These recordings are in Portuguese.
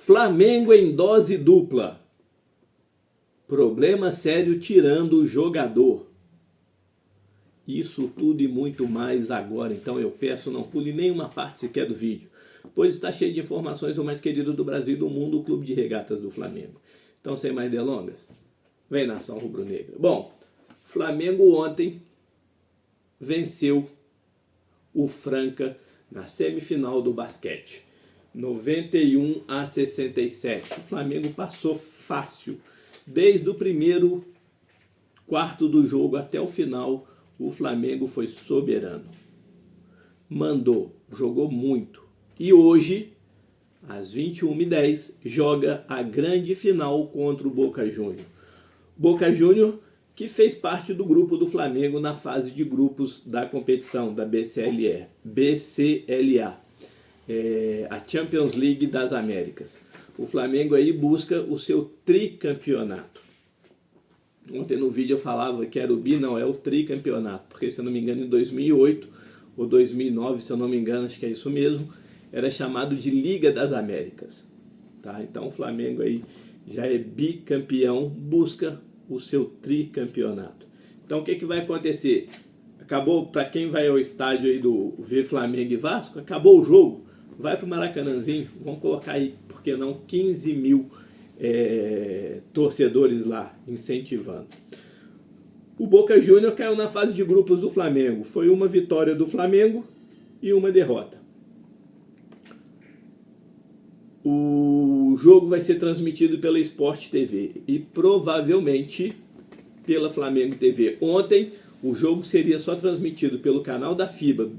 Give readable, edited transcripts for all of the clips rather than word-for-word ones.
Flamengo em dose dupla. Problema sério tirando o jogador. Isso tudo e muito mais agora. Então eu peço, não pule nenhuma parte sequer do vídeo, pois está cheio de informações do mais querido do Brasil e do mundo, o Clube de Regatas do Flamengo. Então, sem mais delongas, vem nação rubro-negra. Bom, Flamengo ontem venceu o Franca na semifinal do basquete. 91-67. O Flamengo passou fácil. Desde o primeiro quarto do jogo até o final, o Flamengo foi soberano. Mandou, jogou muito. E hoje, às 21h10, joga a grande final contra o Boca Juniors. Boca Juniors, que fez parte do grupo do Flamengo na fase de grupos da competição da BCLA, a Champions League das Américas. O Flamengo aí busca o seu tricampeonato. Ontem no vídeo eu falava que era o bi, não, é o tricampeonato, porque se eu não me engano em 2008 ou 2009, se eu não me engano, acho que é isso mesmo, era chamado de Liga das Américas. Tá? Então o Flamengo aí já é bicampeão, busca o seu tricampeonato. Então o que vai acontecer? Acabou, para quem vai ao estádio aí do ver Flamengo e Vasco, acabou o jogo, vai para o Maracanãzinho, vamos colocar aí, por que não, 15 mil torcedores lá, incentivando. O Boca Juniors caiu na fase de grupos do Flamengo. Foi uma vitória do Flamengo e uma derrota. O jogo vai ser transmitido pela Sport TV e provavelmente pela Flamengo TV. Ontem o jogo seria só transmitido pelo canal da FIBA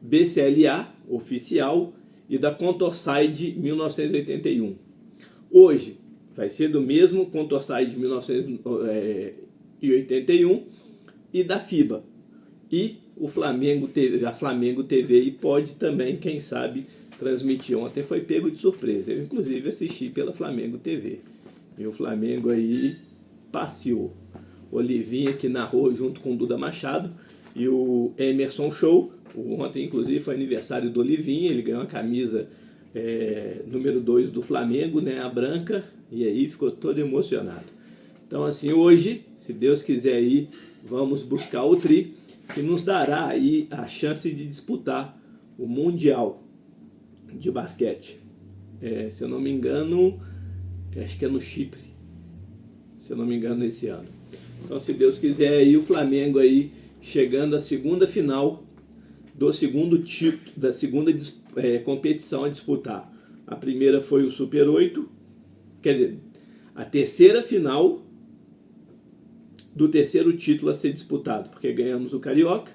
BCLA oficial e da Contorside 1981. Hoje vai ser do mesmo Contorside 1981 e da FIBA. E o Flamengo TV, a Flamengo TV e pode também, quem sabe, transmitir. Ontem foi pego de surpresa. Eu inclusive assisti pela Flamengo TV. E o Flamengo aí passeou. Olivinha que narrou junto com o Duda Machado e o Emerson Show. Ontem inclusive foi aniversário do Olivinha, ele ganhou a camisa número 2 do Flamengo, né, a branca, e aí ficou todo emocionado. Então assim, hoje, se Deus quiser aí, vamos buscar o tri, que nos dará aí a chance de disputar o Mundial de basquete. Se eu não me engano, acho que é no Chipre, se eu não me engano, esse ano. Então se Deus quiser aí, o Flamengo aí chegando à segunda final do segundo título, da segunda competição a disputar. A primeira foi o Super 8, quer dizer, a terceira final do terceiro título a ser disputado, porque ganhamos o Carioca,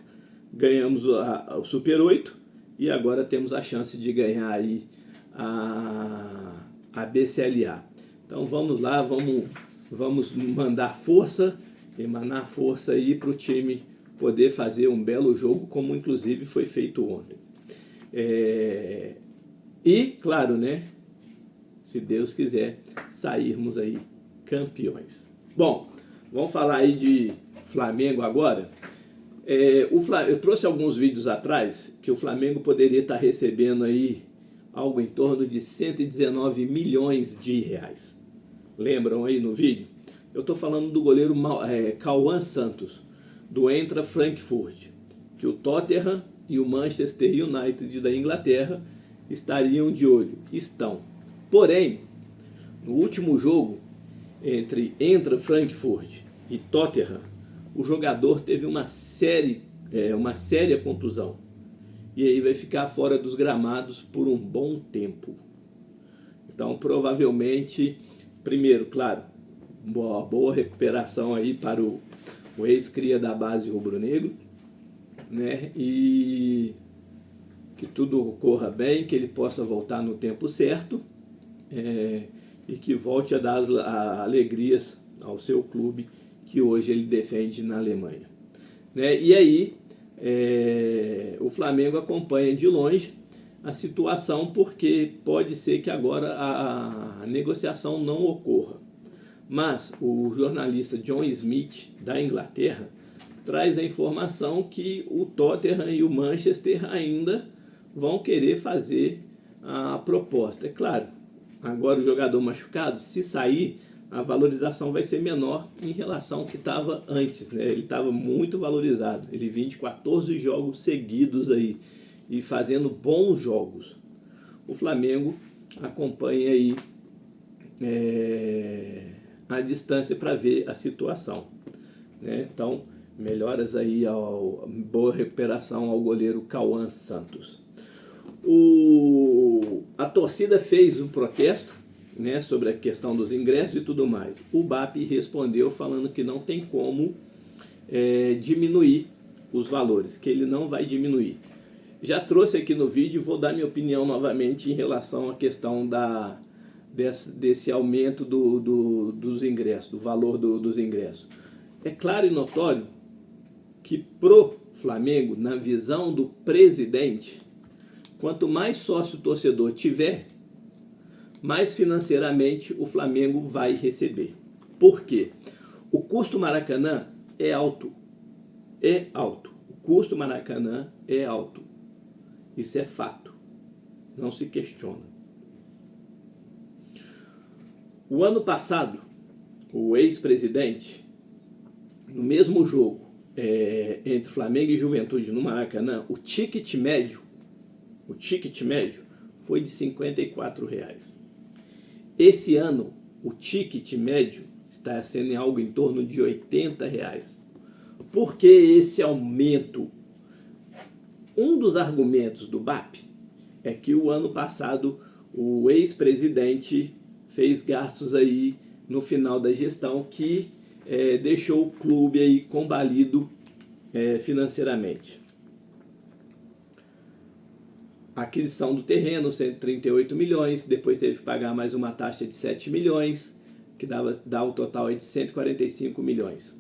ganhamos o Super 8 e agora temos a chance de ganhar aí a BCLA. Então vamos lá, vamos mandar força, emanar força aí para o time poder fazer um belo jogo, como inclusive foi feito ontem. E, claro, né, se Deus quiser, sairmos aí campeões. Bom, vamos falar aí de Flamengo agora. Eu trouxe alguns vídeos atrás que o Flamengo poderia estar recebendo aí algo em torno de 119 milhões de reais. Lembram aí no vídeo? Eu estou falando do goleiro Cauã Santos, do Eintracht Frankfurt, que o Tottenham e o Manchester United da Inglaterra estariam de olho. Estão. Porém, no último jogo entre Eintracht Frankfurt e Tottenham, o jogador teve uma séria contusão. E aí vai ficar fora dos gramados por um bom tempo. Então, provavelmente, primeiro, claro, uma boa recuperação aí para o ex-cria da base rubro-negro, né? E que tudo corra bem, que ele possa voltar no tempo certo, e que volte a dar alegrias ao seu clube que hoje ele defende na Alemanha, né? E aí o Flamengo acompanha de longe a situação, porque pode ser que agora a negociação não ocorra. Mas o jornalista John Smith, da Inglaterra, traz a informação que o Tottenham e o Manchester ainda vão querer fazer a proposta. É claro, agora o jogador machucado, se sair, a valorização vai ser menor em relação ao que estava antes, né? Ele estava muito valorizado, ele vinha de 14 jogos seguidos aí e fazendo bons jogos. O Flamengo acompanha aí a distância para ver a situação, né? Então, melhoras aí, boa recuperação ao goleiro Cauã Santos. A torcida fez um protesto, né, sobre a questão dos ingressos e tudo mais. O BAP respondeu falando que não tem como diminuir os valores, que ele não vai diminuir. Já trouxe aqui no vídeo, vou dar minha opinião novamente em relação à questão desse aumento dos ingressos, do valor dos ingressos. É claro e notório que pro Flamengo, na visão do presidente, quanto mais sócio torcedor tiver, mais financeiramente o Flamengo vai receber. Por quê? O custo Maracanã é alto. É alto. O custo Maracanã é alto. Isso é fato. Não se questiona. O ano passado, o ex-presidente, no mesmo jogo entre Flamengo e Juventude no Maracanã, o ticket médio foi de R$54. Esse ano, o ticket médio está sendo em algo em torno de R$80. Por que esse aumento? Um dos argumentos do BAP é que o ano passado o ex-presidente fez gastos aí no final da gestão que deixou o clube aí combalido financeiramente. A aquisição do terreno, 138 milhões, depois teve que pagar mais uma taxa de 7 milhões, que dá o total aí de 145 milhões.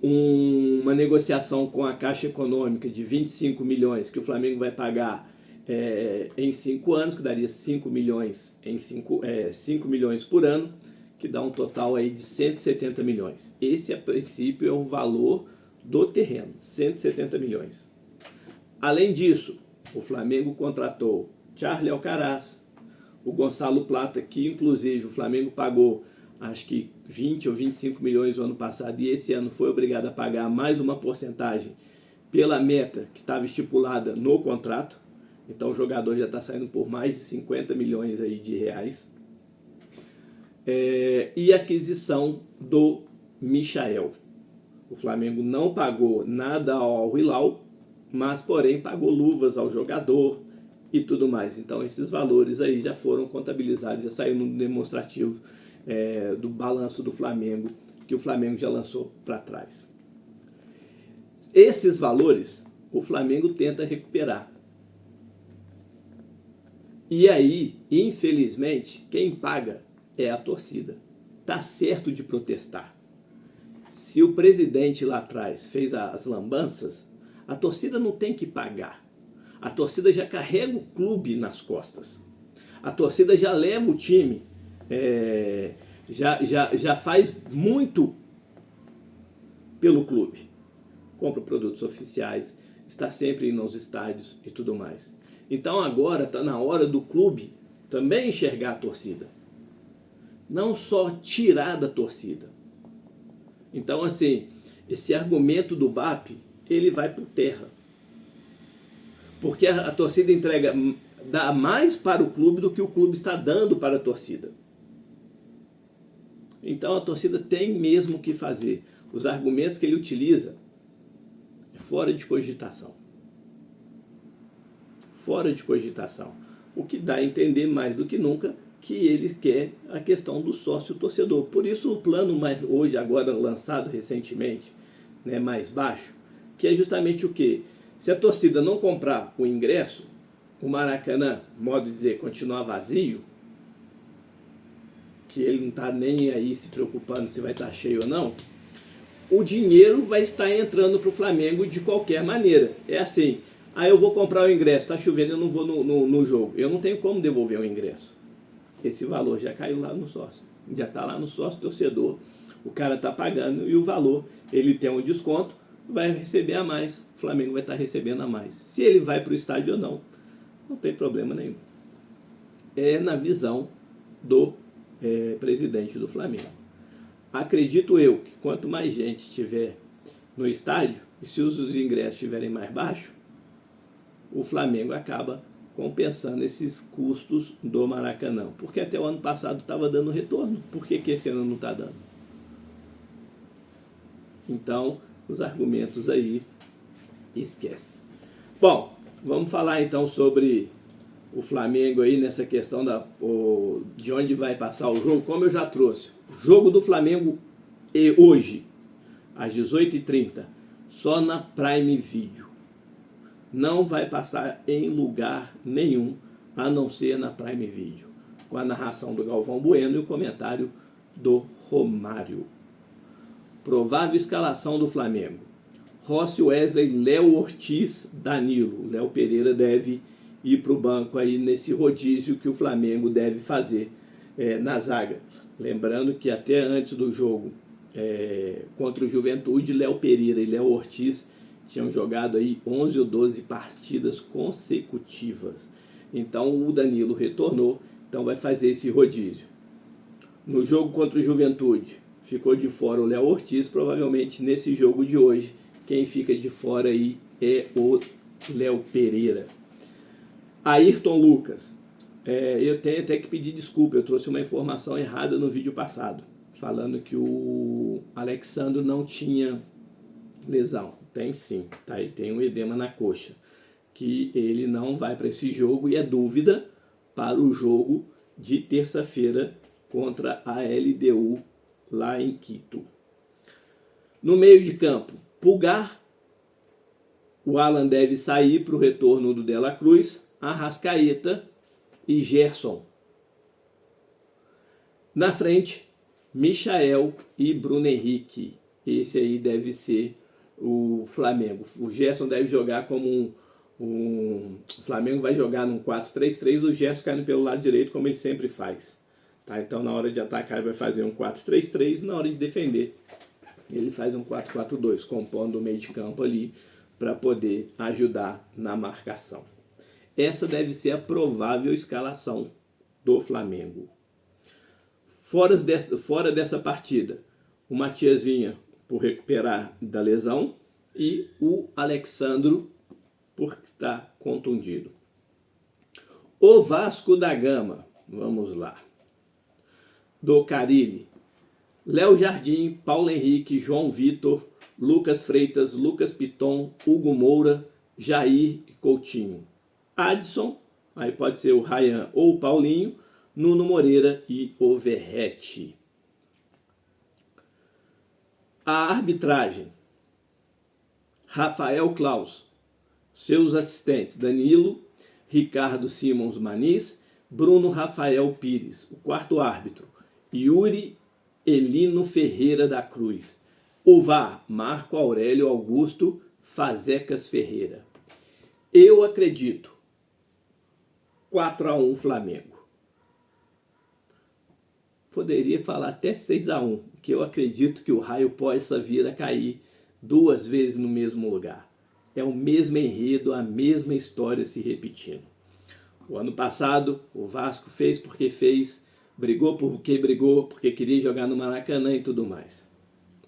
Uma negociação com a Caixa Econômica de 25 milhões, que o Flamengo vai pagar em 5 anos, que daria 5 milhões, 5 milhões por ano, que dá um total aí de 170 milhões. Esse, a princípio, é o valor do terreno, 170 milhões. Além disso, o Flamengo contratou Charlie Alcaraz, o Gonçalo Plata, que inclusive o Flamengo pagou acho que 20 ou 25 milhões no ano passado e esse ano foi obrigado a pagar mais uma porcentagem pela meta que estava estipulada no contrato. Então o jogador já está saindo por mais de 50 milhões aí de reais. E a aquisição do Michael. O Flamengo não pagou nada ao Hilal, mas porém pagou luvas ao jogador e tudo mais. Então esses valores aí já foram contabilizados, já saiu no demonstrativo do balanço do Flamengo, que o Flamengo já lançou para trás. Esses valores o Flamengo tenta recuperar. E aí, infelizmente, quem paga é a torcida. Tá certo de protestar. Se o presidente lá atrás fez as lambanças, a torcida não tem que pagar. A torcida já carrega o clube nas costas. A torcida já leva o time, já faz muito pelo clube. Compra produtos oficiais, está sempre indo aos estádios e tudo mais. Então agora está na hora do clube também enxergar a torcida. Não só tirar da torcida. Então assim, esse argumento do BAP, ele vai por terra. Porque a torcida dá mais para o clube do que o clube está dando para a torcida. Então a torcida tem mesmo que fazer. Os argumentos que ele utiliza é fora de cogitação. Fora de cogitação. O que dá a entender mais do que nunca que ele quer a questão do sócio torcedor. Por isso o plano hoje, agora lançado recentemente, né, mais baixo, que é justamente o quê? Se a torcida não comprar o ingresso, o Maracanã, modo de dizer, continuar vazio, que ele não está nem aí se preocupando se vai estar cheio ou não, o dinheiro vai estar entrando para o Flamengo de qualquer maneira. É assim, eu vou comprar o ingresso, está chovendo, eu não vou no jogo. Eu não tenho como devolver o ingresso. Esse valor já caiu lá no sócio. Já está lá no sócio torcedor. O cara está pagando e o valor, ele tem um desconto, vai receber a mais. O Flamengo vai estar recebendo a mais. Se ele vai para o estádio ou não, não tem problema nenhum. É na visão do presidente do Flamengo. Acredito eu que quanto mais gente estiver no estádio, e se os ingressos estiverem mais baixos, o Flamengo acaba compensando esses custos do Maracanã. Porque até o ano passado estava dando retorno. Por que esse ano não está dando? Então, os argumentos aí, esquece. Bom, vamos falar então sobre o Flamengo aí nessa questão de onde vai passar o jogo. Como eu já trouxe, o jogo do Flamengo hoje, às 18h30, só na Prime Video. Não vai passar em lugar nenhum, a não ser na Prime Video, com a narração do Galvão Bueno e o comentário do Romário. Provável escalação do Flamengo: Rossi, Wesley, Léo Ortiz, Danilo. Léo Pereira deve ir para o banco aí nesse rodízio que o Flamengo deve fazer na zaga. Lembrando que até antes do jogo contra o Juventude, Léo Pereira e Léo Ortiz tinham jogado aí 11 ou 12 partidas consecutivas. Então o Danilo retornou, então vai fazer esse rodízio. No jogo contra o Juventude, ficou de fora o Léo Ortiz. Provavelmente nesse jogo de hoje, quem fica de fora aí é o Léo Pereira. Ayrton Lucas. Eu tenho até que pedir desculpa, eu trouxe uma informação errada no vídeo passado, falando que o Alexandro não tinha lesão. Tem sim, tá? Ele tem um edema na coxa, que ele não vai para esse jogo e é dúvida para o jogo de terça-feira contra a LDU lá em Quito. No meio de campo, Pulgar. O Alan deve sair para o retorno do De La Cruz, Arrascaeta e Gerson. Na frente, Michael e Bruno Henrique. Esse aí deve ser o Flamengo. O Gerson deve jogar como o Flamengo vai jogar num 4-3-3, o Gerson caindo pelo lado direito, como ele sempre faz. Tá? Então, na hora de atacar, ele vai fazer um 4-3-3. Na hora de defender, ele faz um 4-4-2, compondo o meio de campo ali para poder ajudar na marcação. Essa deve ser a provável escalação do Flamengo. Fora dessa partida, o Matiazinha por recuperar da lesão e o Alexandro por estar contundido. O Vasco da Gama, vamos lá. Do Carille, Léo Jardim, Paulo Henrique, João Vitor, Lucas Freitas, Lucas Piton, Hugo Moura, Jair e Coutinho. Adson, aí pode ser o Ryan ou o Paulinho, Nuno Moreira e o Verratti. A arbitragem: Rafael Claus, seus assistentes Danilo, Ricardo Simons Maniz, Bruno Rafael Pires. O quarto árbitro, Yuri Elino Ferreira da Cruz. O VAR, Marco Aurélio Augusto Fazecas Ferreira. Eu acredito 4-1 Flamengo. Poderia falar até 6-1, que eu acredito que o raio possa vir a cair 2 vezes no mesmo lugar. É o mesmo enredo, a mesma história se repetindo. O ano passado, o Vasco fez porque fez, brigou porque brigou, porque queria jogar no Maracanã e tudo mais.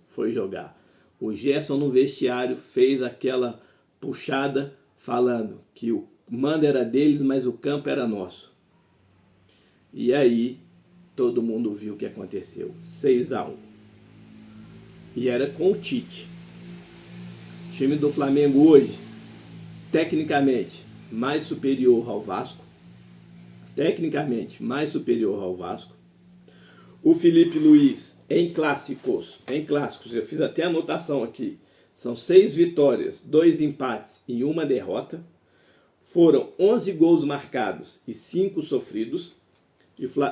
Foi jogar. O Gerson no vestiário fez aquela puxada falando que o mando era deles, mas o campo era nosso. E aí todo mundo viu o que aconteceu. 6-1. E era com o Tite. O time do Flamengo hoje, tecnicamente, mais superior ao Vasco. Tecnicamente, mais superior ao Vasco. O Felipe Luiz, em clássicos, eu fiz até anotação aqui, são 6 vitórias, 2 empates e 1 derrota. Foram 11 gols marcados e 5 sofridos.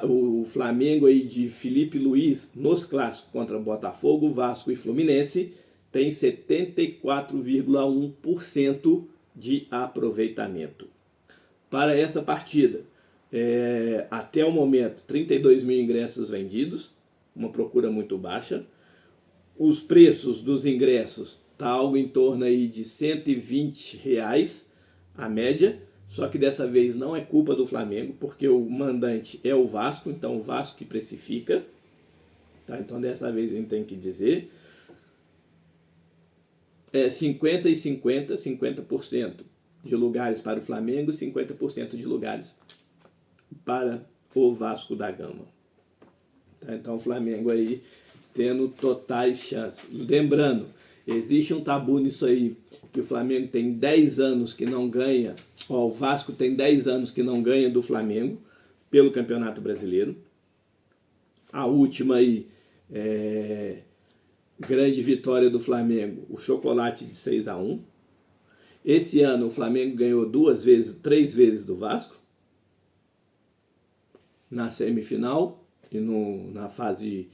O Flamengo aí de Felipe Luiz nos clássicos contra Botafogo, Vasco e Fluminense tem 74,1% de aproveitamento. Para essa partida, até o momento, 32 mil ingressos vendidos, uma procura muito baixa. Os preços dos ingressos tá algo em torno aí de R$ 120 a média, Só que dessa vez não é culpa do Flamengo, porque o mandante é o Vasco, então o Vasco que precifica. Tá? Então dessa vez a gente tem que dizer. 50 e 50, 50% de lugares para o Flamengo, 50% de lugares para o Vasco da Gama. Tá? Então o Flamengo aí tendo totais chances. Lembrando, existe um tabu nisso aí, que o Flamengo tem 10 anos que não ganha, o Vasco tem 10 anos que não ganha do Flamengo pelo Campeonato Brasileiro. A última aí, grande vitória do Flamengo, o chocolate de 6-1. Esse ano o Flamengo ganhou 3 vezes do Vasco, na semifinal e na fase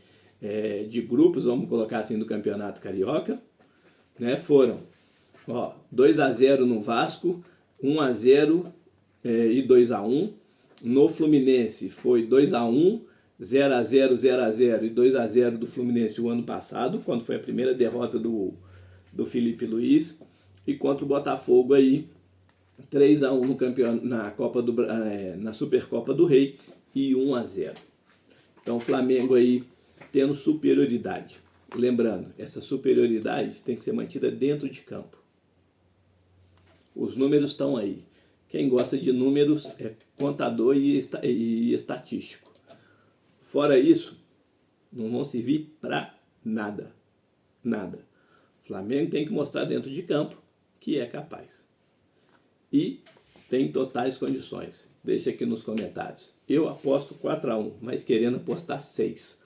de grupos, vamos colocar assim, do Campeonato Carioca. Né? Foram 2-0 no Vasco, 1-0 e 2-1. No Fluminense foi 2-1, 0-0, 0-0 e 2-0 do Fluminense o ano passado, quando foi a primeira derrota do Felipe Luiz. E contra o Botafogo aí, 3-1 na Supercopa do Rei e 1-0. Então o Flamengo aí tendo superioridade. Lembrando, essa superioridade tem que ser mantida dentro de campo. Os números estão aí. Quem gosta de números é contador e estatístico. Fora isso, não vão servir para nada. Nada. O Flamengo tem que mostrar dentro de campo que é capaz. E tem totais condições. Deixa aqui nos comentários. Eu aposto 4-1, mas querendo apostar 6.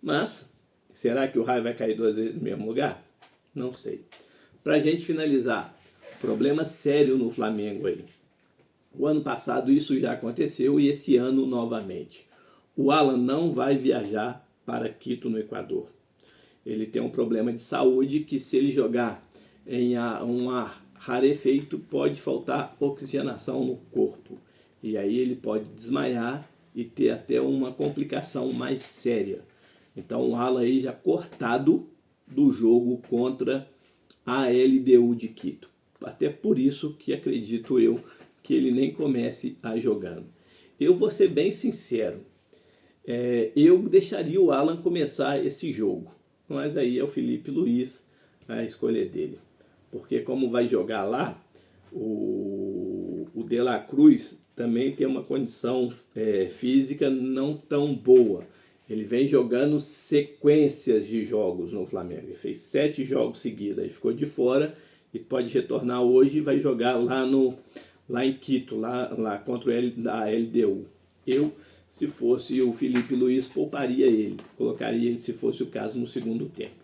Mas, será que o raio vai cair 2 vezes no mesmo lugar? Não sei. Pra gente finalizar, problema sério no Flamengo aí. O ano passado isso já aconteceu e esse ano novamente. O Alan não vai viajar para Quito, no Equador. Ele tem um problema de saúde que, se ele jogar em um ar rarefeito, pode faltar oxigenação no corpo. E aí ele pode desmaiar e ter até uma complicação mais séria. Então o Alan aí já cortado do jogo contra a LDU de Quito. Até por isso que acredito eu que ele nem comece a jogando. Eu vou ser bem sincero. Eu deixaria o Alan começar esse jogo. Mas aí é o Felipe Luiz a escolha dele. Porque como vai jogar lá, o De La Cruz também tem uma condição física não tão boa. Ele vem jogando sequências de jogos no Flamengo. Ele fez 7 jogos seguidos, aí ficou de fora e pode retornar hoje e vai jogar lá em Quito, lá contra a LDU. Eu, se fosse o Felipe Luiz, pouparia ele, colocaria ele, se fosse o caso, no segundo tempo.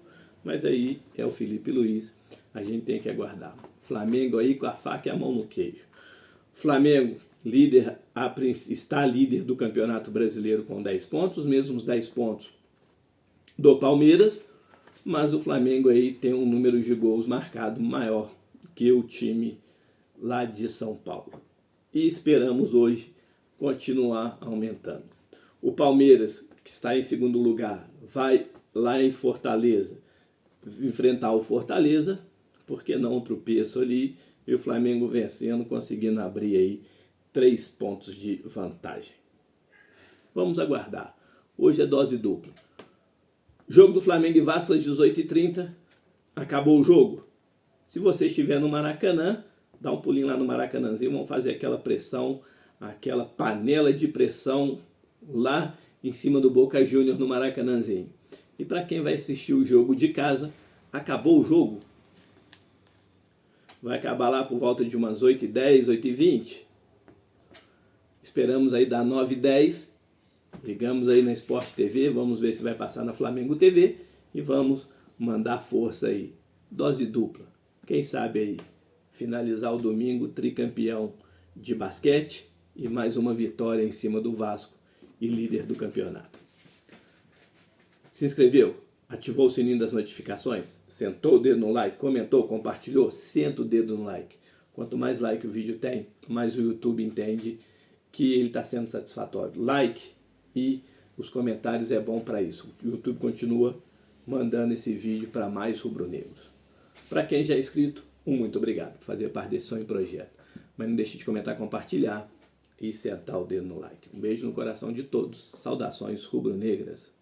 Mas aí é o Felipe Luiz, a gente tem que aguardar. Flamengo aí com a faca e a mão no queijo. Flamengo, está líder do Campeonato Brasileiro com 10 pontos, mesmos 10 pontos do Palmeiras, mas o Flamengo aí tem um número de gols marcado maior que o time lá de São Paulo. E esperamos hoje continuar aumentando. O Palmeiras, que está em segundo lugar, vai lá em Fortaleza enfrentar o Fortaleza, porque não um tropeço ali, e o Flamengo vencendo, conseguindo abrir aí 3 pontos de vantagem. Vamos aguardar. Hoje é dose dupla. Jogo do Flamengo e Vasco às 18h30. Acabou o jogo. Se você estiver no Maracanã, dá um pulinho lá no Maracanãzinho, vamos fazer aquela pressão, aquela panela de pressão lá em cima do Boca Juniors no Maracanãzinho. E para quem vai assistir o jogo de casa, acabou o jogo. Vai acabar lá por volta de umas 8h10, 8h20. Esperamos aí dar 9h10. Ligamos aí na Sport TV, vamos ver se vai passar na Flamengo TV e vamos mandar força aí. Dose dupla. Quem sabe aí finalizar o domingo tricampeão de basquete e mais uma vitória em cima do Vasco e líder do campeonato. Se inscreveu? Ativou o sininho das notificações? Sentou o dedo no like? Comentou? Compartilhou? Senta o dedo no like. Quanto mais like o vídeo tem, mais o YouTube entende que ele está sendo satisfatório. Like e os comentários é bom para isso. O YouTube continua mandando esse vídeo para mais rubro-negros. Para quem já é inscrito, muito obrigado por fazer parte desse sonho e projeto. Mas não deixe de comentar, compartilhar e sentar o dedo no like. Um beijo no coração de todos. Saudações rubro-negras.